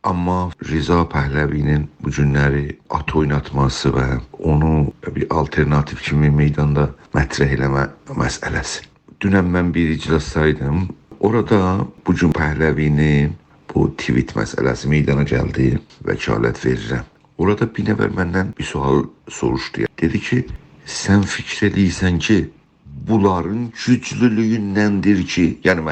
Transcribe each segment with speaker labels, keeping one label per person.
Speaker 1: Amma Rza Pəhləvinin bu günləri at oynatması və onu bir alternativ kimi meydanda mətrəh eləmə məsələsi. Dünən mən bir iclasdaydım. Orada bu gün Pəhləvinin bu tweet məsələsi meydana gəldi, vəkalət verirəm. Orada bir nəfər məndən bir sual soruşdu. Dedi ki, sən fikr edirsən ki, bunların güclülüyündəndir ki, yəni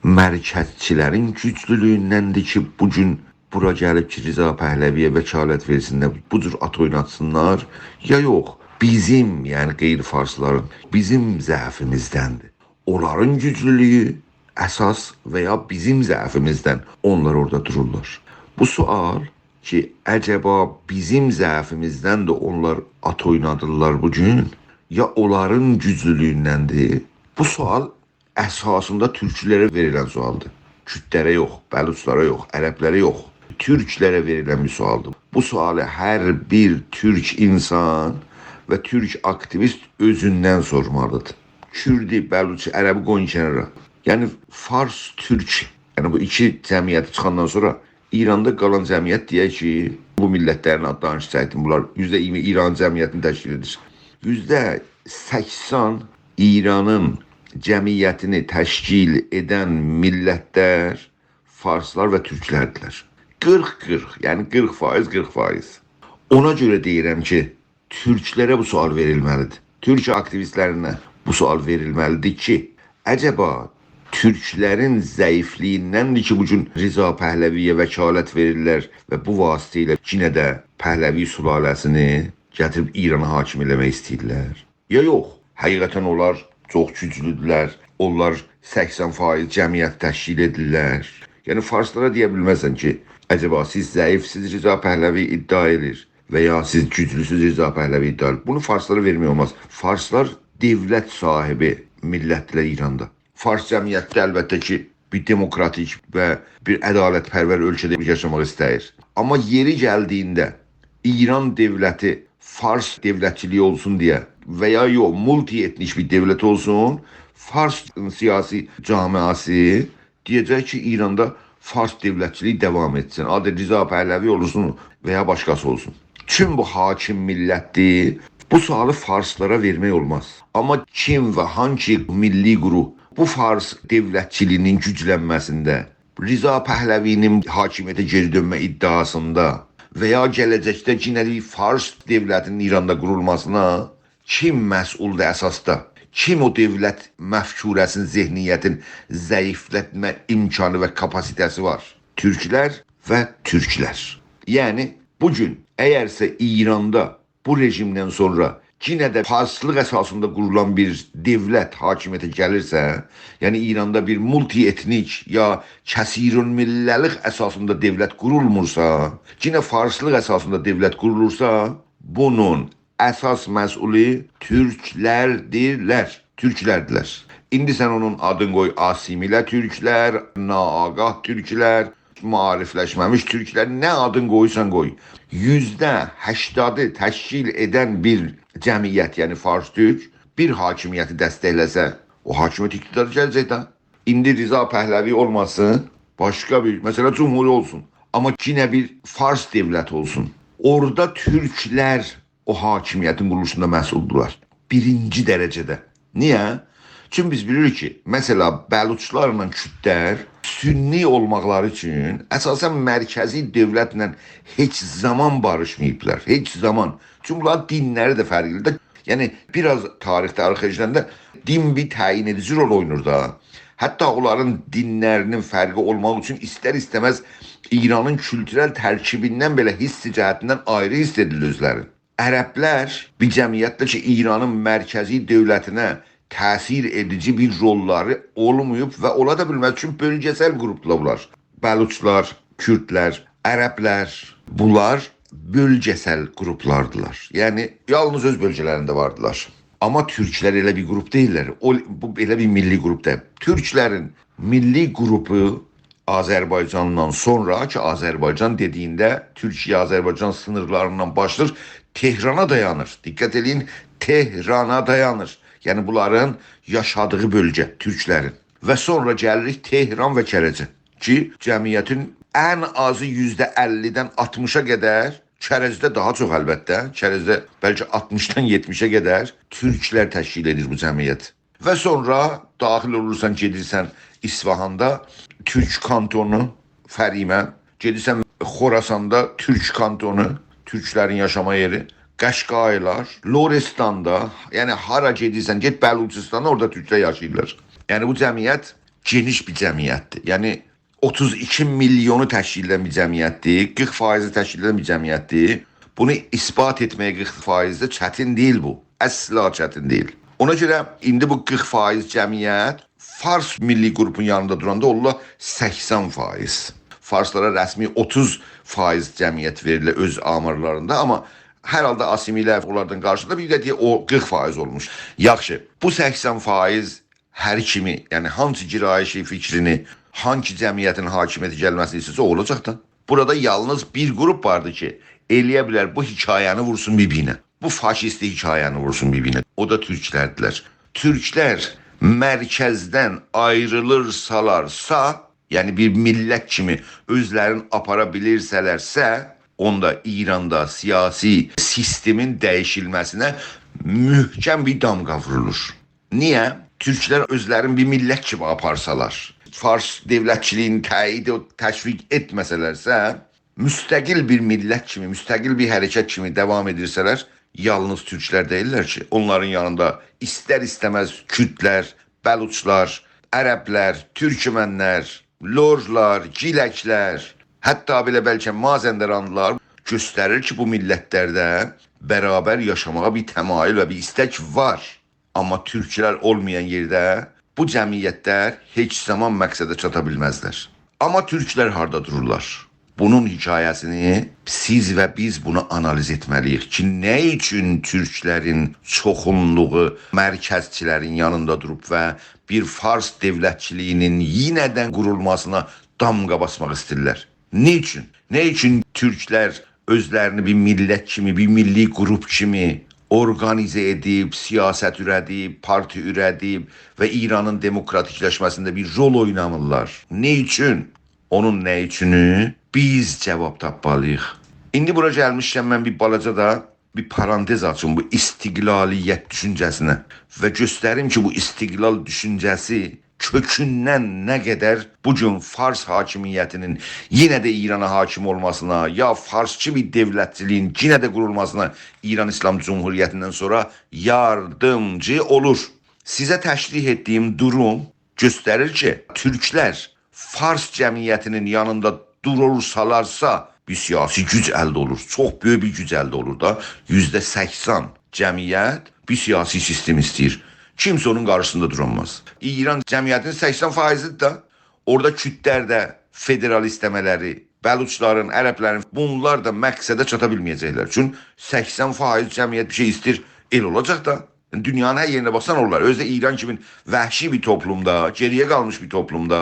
Speaker 1: mərkəzçilərin güclülüyündəndir ki, bugün bura gəlib ki, Rza Pəhləviyə vəkalət versinlər, bu cür at oynatsınlar, ya yox, bizim, yəni qeyri-farsların, bizim zəfimizdəndir. Onların güclülüyü əsas və ya bizim zəfimizdən onlar orada dururlar. Bu sual ki, əcəba bizim zəfimizdən də onlar at oynadırlar bugün, ya onların güclülüyündəndir? Bu sual əsasında türklərə verilən sualdır. Kürdlərə yox, bəluçlara yox, ərəblərə yox. Türklərə verilən bir sualdır. Bu sualı hər bir türk insan və türk aktivist özündən sormalıdır. Kürdi, bəluçi, ərəbi qoyun kənara. Yəni fars, türk, yəni bu iki cəmiyyəti çıxandan sonra İranda qalan cəmiyyət deyək ki, bu millətlərin adlarını çəkdim. Bunlar %20 İran cəmiyyətini təşkil edir. %80 İranın cəmiyyətini təşkil edən millətlər farslar və türklərdirlər. 40-40, yəni 40%. Ona görə deyirəm ki, türklərə bu sual verilməlidir. Türk aktivistlərinə bu sual verilməlidir ki, əcəba türklərin zəifliyindəndir ki, bugün Rza Pəhləviyə vəkalət verirlər və bu vasitə ilə yenə də Pəhləvi sülaləsini gətirib İrana hakim eləmək istəyirlər. Ya yox, həqiqətən onlar çox güclüdürlər, onlar 80% cəmiyyət təşkil edirlər. Yəni farslara deyə bilməzsən ki, əcəba siz zəifsiz Rza Pəhləvi iddia edir və ya siz güclüsüz Rza Pəhləvi iddia edir. Bunu farslara vermək olmaz. Farslar dövlət sahibi millətlər İranda. Fars cəmiyyətdə əlbəttə ki, bir demokratik və bir ədalətpərvər ölkədə yaşamaq istəyir. Amma yeri gəldiyində İran dövləti Fars dövlətçiliyi olsun deyə və ya yox, multietnik bir dövlət olsun, Fars siyasi camiası deyəcək ki, İranda Fars dövlətçiliyi devam etsin. Adı Rza Pəhləvi olsun və ya başqası olsun. Kim bu hakim millətdir? Bu sualı farslara vermək olmaz. Amma kim və hangi milli qrup bu Fars dövlətçiliyinin güclənməsində, Rza Pəhləvinin hakimiyyətə geri dönmə iddiasında və ya gələcəkdə yenə Fars dövlətinin İranda qurulmasına kim məsuldur əsasda? Kim o dövlət məfkurəsinin, zehniyyətin zəiflətmə imkanı və kapasitəsi var? Türklər və türklər. Yəni, bugün əgərsə İranda bu rejimdən sonra yenə də farslıq əsasında qurulan bir dövlət hakimiyyətə gəlirsə, yəni İranda bir multietnik ya kəsirülmilləlik əsasında dövlət qurulmursa, yenə farslıq əsasında dövlət qurulursa, bunun əsas məsulü türklərdirlər. İndi sən onun adını qoy asimilə türklər, naagah türklər, maarifləşməmiş türklər, nə adını qoysan qoy. %80'ı təşkil edən bir cəmiyyət, yəni fars-türk, bir hakimiyyəti dəstəkləsə, o hakimiyyət iqtidara gələcək də. İndi Rza Pəhləvi olmasın, başqa bir, məsələ cumhuri olsun. Amma yenə bir fars dövləti olsun. Orada türklər o hakimiyyətin quruluşunda məsuldurlar. Birinci dərəcədə. Niyə? Çünki biz bilirik ki, məsələ bəluçlarla kürdlər sünni olmaqları üçün əsasən mərkəzi dövlətlə heç zaman barışmayıblar. Heç zaman. Çünki bunların dinləri də fərqlidir. Yəni, biraz tarixdə arxeolojiləndə din bir təyin edici rol oynur da. Hətta onların dinlərinin fərqi olmaq üçün istər-istəməz İranın kültürel tərkibindən belə hissi cəhətindən ayrı hiss edilir özləri. Ərəblər bir cəmiyyətdə ki, İranın mərkəzi dövlətinə təsir edici bir rolları olmayıb və ola da bilməz, çünki bölgəsəl qruplar bunlar. Bəluçlar, kürdlər, ərəblər, bunlar bölgəsəl qruplardılar. Yəni, yalnız öz bölgələrində vardılar. Amma türklər elə bir qrup deyirlər. Bu elə bir milli qrup deyil. Türklərin milli qrupu Azərbaycandan sonra ki, Azərbaycan dediyində Türkiyə-Azərbaycan sınırlarından başlayır, Tehrana dayanır. Diqqət edin, Tehrana dayanır. Yəni bunların yaşadığı bölgə, türklərin. Və sonra gəlirik Tehran və Kərəcə. ki, cəmiyyətin ən azı %50-dən 60-a qədər, çərəzdə daha çox əlbəttə, çərəzdə bəlkə 60-dan 70-ə qədər türklər təşkil edir bu cəmiyyət. Və sonra daxil olursan, gedirsən İsfahanda türk kantonu, Fərimə, gedirsən Xorasanda türk kantonu, türklərin yaşama yeri, Qəşqaylar, Lorestanda, yəni hara gedirsən, get Bəluçistana, orada türklər yaşayırlar. Yəni bu cəmiyyət geniş bir cəmiyyətdir. Yəni 32 milyonu təşkil edən bir cəmiyyətdir, 40% təşkil edən bir cəmiyyətdir. Bunu isbat etməyə 40% də çətin deyil bu. Əsla çətin deyil. Ona görə indi bu 40% cəmiyyət Fars milli qrupun yanında duranda onlar 80%. Farslara rəsmi 30% cəmiyyət verilir öz amarlarında, amma hər halda asimilə onlardan qarşısında bir də deyə o 40% olmuş. Yaxşı, bu 80% hər kimi, yəni hansı girayişi fikrini, hangi cəmiyyətin hakimiyyətə gəlməsini istəsə olacaq da. Burada yalnız bir qrup vardı ki, eləyə bilər bu hekayəni vursun bir-birinə. Bu faşisti hekayəni vursun bir-birinə. O da türklərdilər. Türklər mərkəzdən ayrılırsalarsa, yəni bir millət kimi özlərini apara bilirsələrsə, onda İranda siyasi sistemin dəyişilməsinə mühkəm bir damğa vurulur. Niyə? Türklər özlərini bir millət kimi aparsalar, Fars devlətçiliyini təyid təşviq etməsələrsə, müstəqil bir millət kimi, müstəqil bir hərəkət kimi davam edirsələr, yalnız türklər deyirlər ki, onların yanında istər-istəməz Kürdlər, Bəluçlar, Ərəblər, Türkmənlər, Lorlar, Giləklər, hətta belə bəlkə Mazəndaranlılar göstərir ki, bu millətlərdə bərabər yaşamağa bir təmayül və bir istək var. Amma türklər olmayan yerdə bu cəmiyyətlər heç zaman məqsədə çata bilməzlər. Amma türklər harda dururlar? Bunun hekayəsini siz və biz bunu analiz etməliyik ki, nə üçün türklərin çoxunluğu mərkəzçilərin yanında durub və bir Fars devlətçiliyinin yenədən qurulmasına damğa basmaq istəyirlər? Niçin? Nə üçün türklər özlərini bir millət kimi, bir milli qrup kimi organize edib, siyasət ürədib, parti ürədib və İranın demokratikləşməsində bir rol oynamırlar? Nə üçün? Onun nə üçünü biz cavab tapmalıyıq. İndi bura gəlmişkən mən bir balaca da bir parantez açım bu istiqlaliyyət düşüncəsinə və göstərim ki, bu istiqlal düşüncəsi kökündən nə qədər bugün Fars hakimiyyətinin yenə də İrana hakim olmasına, ya Farsçı bir devlətçiliyin yenə də qurulmasına İran İslam Cumhuriyyətindən sonra yardımcı olur. Sizə təşrih etdiyim durum göstərir ki, türklər Fars cəmiyyətinin yanında durursalarsa bir siyasi güc əldə olur. Çox böyük bir güc əldə olur da. %80 cəmiyyət bir siyasi sistem istəyir. Kimsə onun qarşısında duramaz. İran cəmiyyətinin 80%-dir da. Orada Kürdlər də federal istəmələri, Bəluçların, Ərəblərin bunlar da məqsədə çata bilməyəcəklər. Çünki 80% cəmiyyət bir şey istəyir, el olacaq da. Dünyanın hər yerine baksan onlar. Özde İran kimi vəhşi bir toplumda, geriye kalmış bir toplumda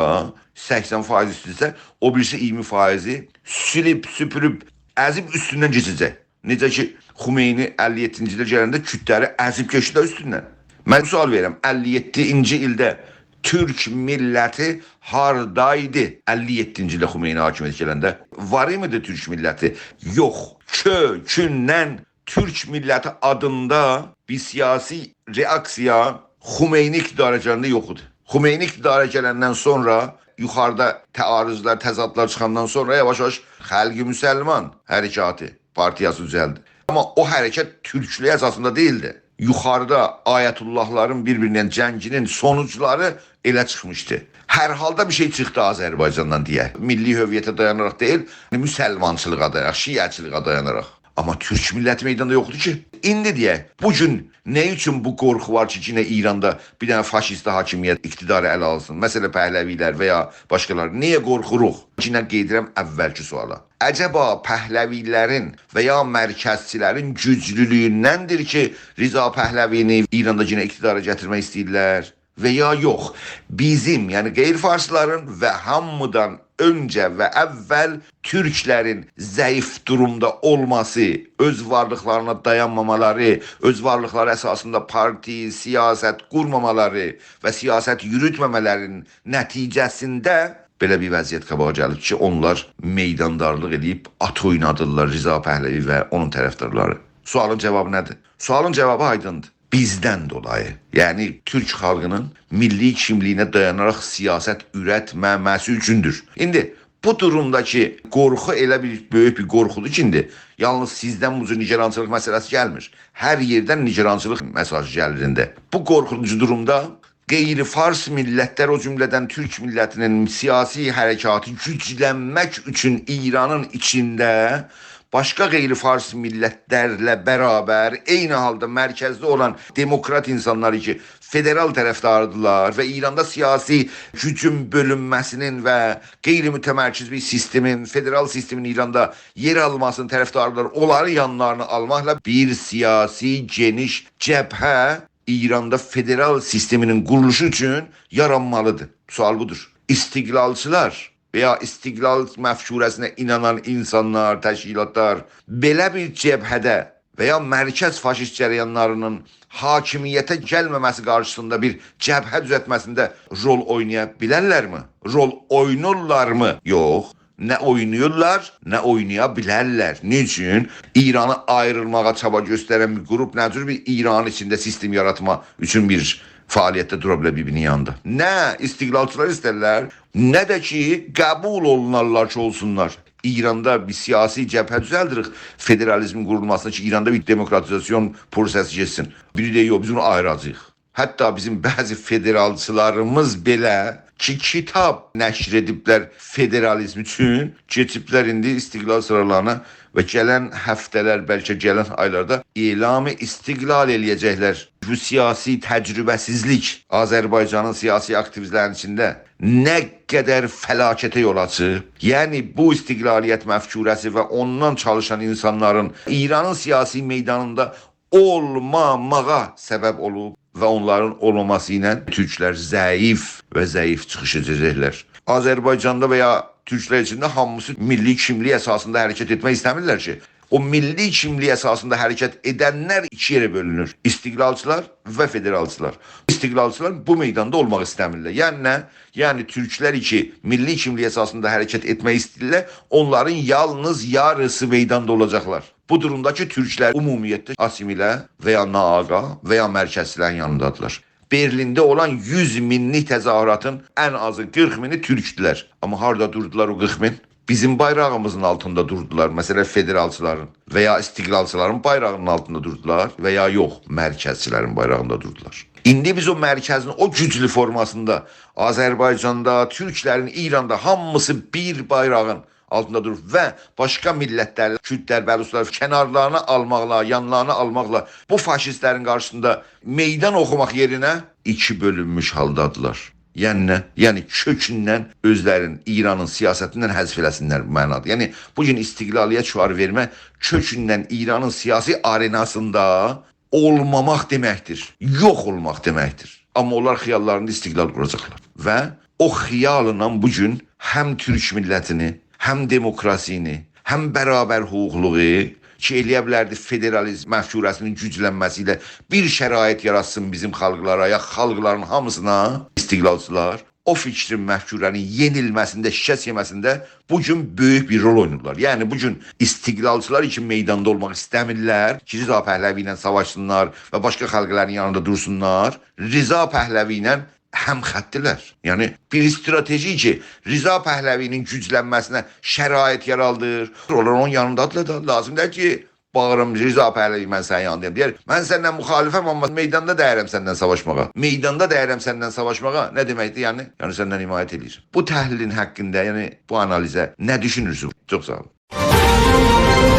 Speaker 1: 80% istəyirsə, o birisi 20%-i silip süpürüb əzib üstündən keçəcək. Necə ki, Xumeyni 57-ci ildə gələndə Kürdləri əzib keçdi üstündən. Mən sual verirəm, 57-ci ildə Türk milləti hardaydı? 57-ci ildə Xumeyni hakimiyyət gələndə var mıydı Türk milləti? Yox. Kökündən Türk milləti adında bir siyasi reaksiya Xumeyni iqtidara gələndə yox idi. Xumeyni iqtidara gələndən sonra yuxarıda təarruzlar, təzadlar çıxandan sonra yavaş-yavaş Xalq-ı Müsəlman hərəkatı partiyası düzəldi. Amma o hərəkət türklük əsasında değildi. Yuxarıda ayətullahların bir-birinin cənginin sonuçları elə çıxmışdı. Hər halda bir şey çıxdı Azərbaycandan deyək. Milli hüviyyətə dayanaraq deyil, müsəlmançılığa dayanaraq, şiəçiliğə dayanaraq. Amma Türk milləti meydanda yoxdur ki. İndi deyək, bugün nə üçün bu qorxu var ki, yine İranda bir dənə faşist hakimiyyət iqtidarı ələ alsın? Məsələ Pəhləvilər və ya başqaları. Niyə qorxuruq? Yine qeydirəm əvvəlki suala. Əcəba Pəhləvilərin və ya mərkəzçilərin güclülüyündəndir ki, Riza Pəhləvini İranda yine iqtidara gətirmək istəyirlər? Və ya yox, bizim, yəni qeyri-farsların və hamıdan öncə və əvvəl Türklərin zəif durumda olması, öz varlıqlarına dayanmamaları, öz varlıqları əsasında parti, siyasət qurmamaları və siyasət yürütməmələrinin nəticəsində belə bir vəziyyət qabağa gəlib ki, onlar meydandarlıq edib at oynadırlar Rza Pəhləvi və onun tərəfdarları. Sualın cavabı nədir? Sualın cavabı aydındır. Bizdən dolayı. Yəni Türk xalqının milli kimliyinə dayanaraq siyasət ürətməməsi üçündür. İndi bu durumdakı qorxu elə bir böyük bir qorxudur ki, indi yalnız sizdən bu nigerançılıq məsələsi gəlmir. Hər yerdən nigerançılıq mesajı gəlir indi. Bu qorxucu durumda qeyri-fars millətlər, o cümlədən Türk millətinin siyasi hərəkatı güclənmək üçün İranın içində başqa qeyri-fars millətlərlə bərabər eyni halda mərkəzdə olan demokrat insanlar ki, federal tərəfdardılar və İranda siyasi gücün bölünməsinin və qeyri-mütəmərkiz bir sistemin, federal sistemin İranda yer almasının tərəfdardılar. Onları yanlarına almaqla bir siyasi geniş cəbhə İranda federal sisteminin quruluşu üçün yaranmalıdır. Sual budur. İstiqlalçılar veya istiqlal məfkurəsinə inanan insanlar, təşkilatlar belə bir cəbhədə veya mərkəz faşist cərəyanlarının hakimiyyətə gəlməməsi qarşısında bir cəbhə düzəltməsində rol oynaya bilərlərmi? Rol oynurlarmı? Yox. Nə oynayırlar, nə oynaya bilərlər. Niçin? İranı ayrılmağa çaba göstərən bir qrup nə cür bir İranın içində sistem yaratma üçün bir fəaliyyətdə dura bilər bir-birinin yanında. Nə istiqlalçılar istərlər, nə də ki qəbul olunarlar ki olsunlar. İranda bir siyasi cəbhə düzəldirik federalizmin qurulmasına ki, İranda bir demokratizasyon prosesi geçsin. Biri də yox, biz onu ayıracağıq. Hətta bizim bəzi federalçılarımız belə ki, kitab nəşr ediblər federalizm üçün, keçiblər indi istiqlal sıralarına və gələn həftələr, bəlkə gələn aylarda elamı istiqlal eləyəcəklər. Bu siyasi təcrübəsizlik Azərbaycanın siyasi aktivistlərinin içində nə qədər fəlakətə yol açıb. Yəni bu istiqlaliyyət məfkurəsi və ondan çalışan insanların İranın siyasi meydanında olmamağa səbəb olub və onların olmaması ilə türklər zəif və zəif çıxış edəcəklər. Azərbaycanda və ya türklər içində hamısı milli kimlik əsasında hərəkət etmək istəmirlər ki, o milli kimlik əsasında hərəkət edənlər iki yerə bölünür. İstiqlalçılar və federalçılar. İstiqlalçılar bu meydanda olmaq istəmirlər. Yəni nə? Yəni türklər ki, milli kimlik əsasında hərəkət etmək istəyirlər, onların yalnız yarısı meydanda olacaqlar. Bu durumdakı türklər ümumiyyətlə asimilə və ya naaqa və ya mərkəzçilərin yanındadılar. Berlində olan 100 minlik təzahüratın ən azı 40 mini türkdülər. Amma harada durdular o 40 min? Bizim bayrağımızın altında durdular. Məsələn, federalçıların və ya istiqlalçıların bayrağının altında durdular və ya yox, mərkəzçilərin bayrağında durdular. İndi biz o mərkəzin o güclü formasında Azərbaycanda, türklərin, İranda hamısı bir bayrağın altında durub və başqa millətlər, Kürdlər, Bəluslar kənarlarına almaqla, yanlarına almaqla bu faşistlərin qarşısında meydan oxumaq yerinə iki bölünmüş haldadılar. Yəni nə? Yəni kökündən özlərin İranın siyasətindən həzf eləsinlər bu mənada. Yəni bugün istiqlaliyyət şüarı vermək kökündən İranın siyasi arenasında olmamaq deməkdir. Yox olmaq deməkdir. Amma onlar xiyallarında istiqlal quracaqlar. Və o xiyalla bugün həm Türk millətini, həm demokrasini, həm bərabər hüquqluğu ki, eləyə bilərdi federalizm məfkurəsinin güclənməsi ilə bir şərait yaratsın bizim xalqlara, ya xalqların hamısına istiqlalçılar o fikrin məhkurənin yenilməsində, şikəst yeməsində bugün böyük bir rol oynayırlar. Yəni bugün istiqlalçılar için meydanda olmaq istəmirlər ki, Rza Pəhləvi ilə savaşsınlar və başqa xalqların yanında dursunlar. Rza Pəhləvi ilə həmxəttdirlər. Yəni bir strateji ki, Rza Pəhləvinin güclənməsinə şərait yaraldır. Onlar onun yanındadılar da lazım deyil ki, bağırım Rza Pəhləvi mən sənin yanındayım. Deyər, mən səndən müxalifəm amma meydanda dəyərəm səndən savaşmağa. Meydanda dəyərəm səndən savaşmağa nə deməkdir yəni? Yəni səndən himayət edir. Bu təhlilin haqqında, yəni bu analizə nə düşünürsünüz? Çox sağ olun.